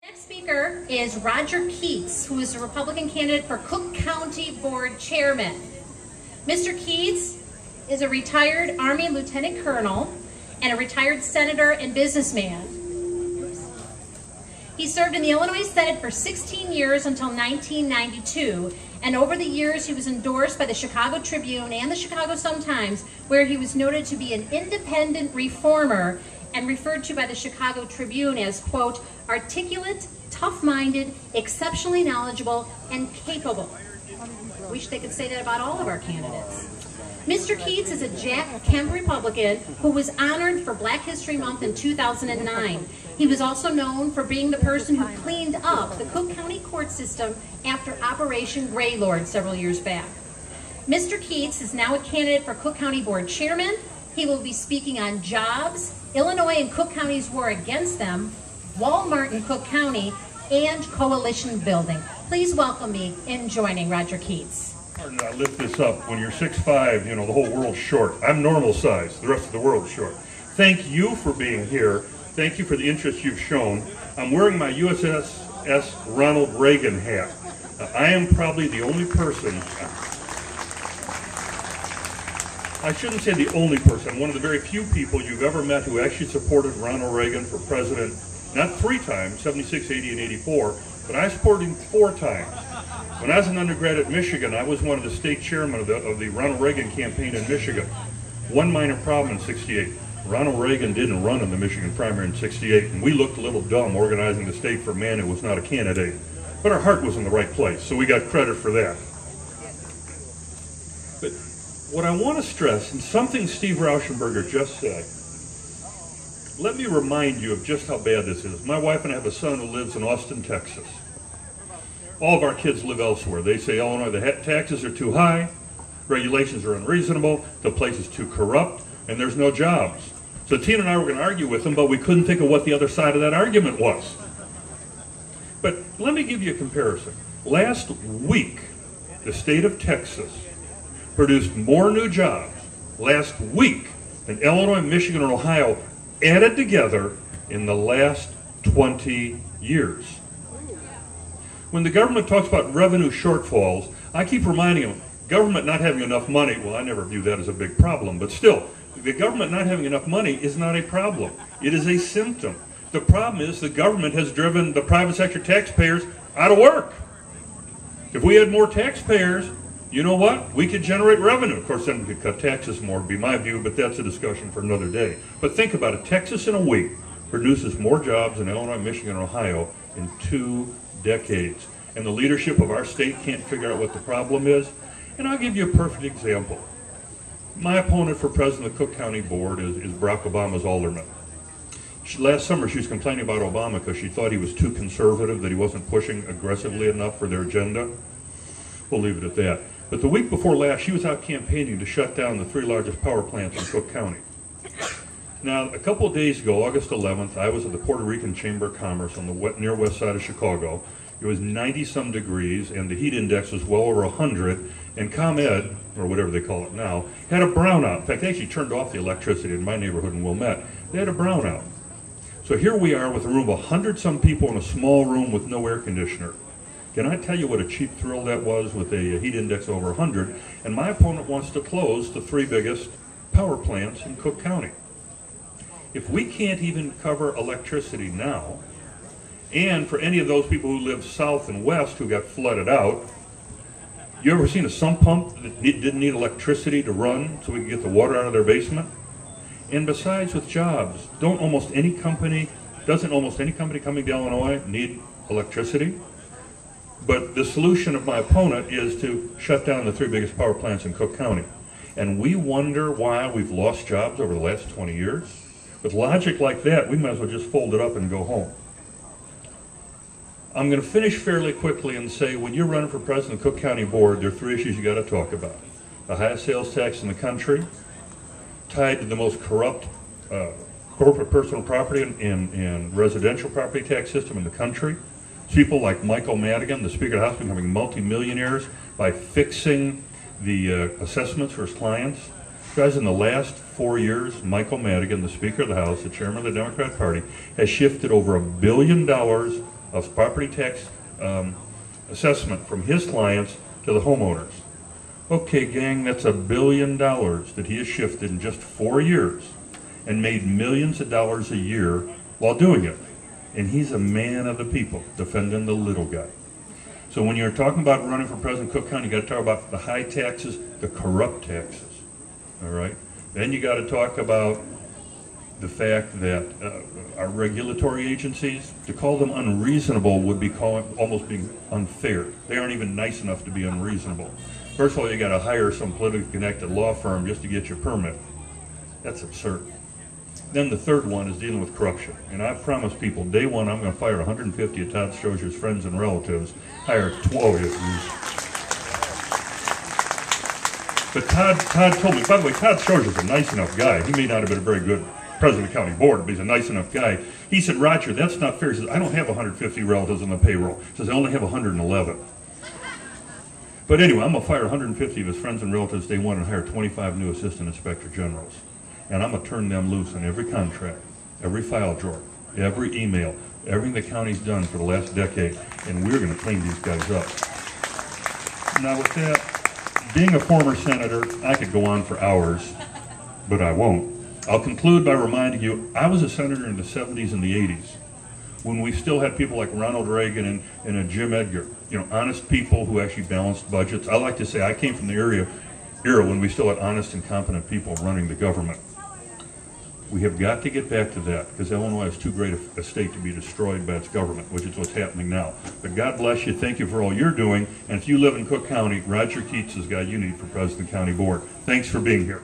Next speaker is Roger Keats, who is a Republican candidate for Cook County Board Chairman. Mr. Keats is a retired Army Lieutenant Colonel and a retired senator and businessman. He served in the Illinois Senate for 16 years until 1992, and over the years he was endorsed by the Chicago Tribune and the Chicago Sun-Times, where he was noted to be an independent reformer and referred to by the Chicago Tribune as, quote, articulate, tough-minded, exceptionally knowledgeable, and capable. Wish they could say that about all of our candidates. Mr. Keats is a Jack Kemp Republican who was honored for Black History Month in 2009. He was also known for being the person who cleaned up the Cook County court system after Operation Greylord several years back. Mr. Keats is now a candidate for Cook County Board Chairman. He will be speaking on jobs, Illinois and Cook County's war against them, Walmart in Cook County, and coalition building. Please welcome me in joining Roger Keats. I lift this up. When you're 6'5", you know, the whole world's short. I'm normal size. The rest of the world's short. Thank you for being here. Thank you for the interest you've shown. I'm wearing my USS Ronald Reagan hat. I am probably the only person, I shouldn't say the only person, one of the very few people you've ever met who actually supported Ronald Reagan for president, not 3 times, 76, 80, and 84, but I supported him 4 times. When I was an undergrad at Michigan, I was one of the state chairmen of the Ronald Reagan campaign in Michigan. One minor problem in 68. Ronald Reagan didn't run in the Michigan primary in 68, and we looked a little dumb organizing the state for a man who was not a candidate. But our heart was in the right place, so we got credit for that. But what I want to stress, and something Steve Rauschenberger just said, let me remind you of just how bad this is. My wife and I have a son who lives in Austin, Texas. All of our kids live elsewhere. They say, Illinois, the taxes are too high, regulations are unreasonable, the place is too corrupt, and there's no jobs. So Tina and I were going to argue with them, but we couldn't think of what the other side of that argument was. But let me give you a comparison. Last week, the state of Texas produced more new jobs last week than Illinois, Michigan, and Ohio added together in the last 20 years. When the government talks about revenue shortfalls, I keep reminding them, government not having enough money, well, I never view that as a big problem, but still, the government not having enough money is not a problem. It is a symptom. The problem is the government has driven the private sector taxpayers out of work. If we had more taxpayers, you know what? We could generate revenue. Of course, then we could cut taxes more, would be my view, but that's a discussion for another day. But think about it. Texas in a week produces more jobs than Illinois, Michigan, and Ohio in 2 decades. And the leadership of our state can't figure out what the problem is. And I'll give you a perfect example. My opponent for president of the Cook County Board is Barack Obama's alderman. Last summer she was complaining about Obama because she thought he was too conservative, that he wasn't pushing aggressively enough for their agenda. We'll leave it at that. But the week before last, she was out campaigning to shut down the 3 largest power plants in Cook County. Now, a couple of days ago, August 11th, I was at the Puerto Rican Chamber of Commerce on the near west side of Chicago. It was 90-some degrees, and the heat index was well over 100, and ComEd, or whatever they call it now, had a brownout. In fact, they actually turned off the electricity in my neighborhood in Wilmette. They had a brownout. So here we are with a room of 100-some people in a small room with no air conditioner. Can I tell you what a cheap thrill that was with a heat index over 100? And my opponent wants to close the 3 biggest power plants in Cook County. If we can't even cover electricity now, and for any of those people who live south and west who got flooded out, you ever seen a sump pump that didn't need electricity to run so we could get the water out of their basement? And besides, with jobs, doesn't almost any company coming to Illinois need electricity? But the solution of my opponent is to shut down the 3 biggest power plants in Cook County. And we wonder why we've lost jobs over the last 20 years. With logic like that, we might as well just fold it up and go home. I'm going to finish fairly quickly and say when you're running for president of the Cook County Board, there are 3 issues you got to talk about. The highest sales tax in the country, tied to the most corrupt corporate personal property and residential property tax system in the country. People like Michael Madigan, the Speaker of the House, becoming multimillionaires by fixing the assessments for his clients. Guys, in the last 4 years, Michael Madigan, the Speaker of the House, the Chairman of the Democrat Party, has shifted over $1 billion of property tax assessment from his clients to the homeowners. Okay, gang, that's $1 billion that he has shifted in just 4 years and made millions of dollars a year while doing it. And he's a man of the people, defending the little guy. So when you're talking about running for president of Cook County, you got to talk about the high taxes, the corrupt taxes, all right? Then you got to talk about the fact that our regulatory agencies, to call them unreasonable would be almost being unfair. They aren't even nice enough to be unreasonable. First of all, you got to hire some politically connected law firm just to get your permit. That's absurd. Then the third one is dealing with corruption. And I promise people, day one, I'm going to fire 150 of Todd Strozier's friends and relatives, hire 12 But Todd told me, by the way, Todd Strozier's a nice enough guy. He may not have been a very good president of the county board, but he's a nice enough guy. He said, Roger, that's not fair. He says, I don't have 150 relatives on the payroll. He says, I only have 111. But anyway, I'm going to fire 150 of his friends and relatives day one and hire 25 new assistant inspector generals. And I'm going to turn them loose on every contract, every file drawer, every email, everything the county's done for the last decade, and we're going to clean these guys up. Now with that, being a former senator, I could go on for hours, but I won't. I'll conclude by reminding you, I was a senator in the 70s and the 80s, when we still had people like Ronald Reagan and Jim Edgar, honest people who actually balanced budgets. I like to say I came from the era when we still had honest and competent people running the government. We have got to get back to that, because Illinois is too great a state to be destroyed by its government, which is what's happening now. But God bless you. Thank you for all you're doing. And if you live in Cook County, Roger Keats is the guy you need for President of the County Board. Thanks for being here.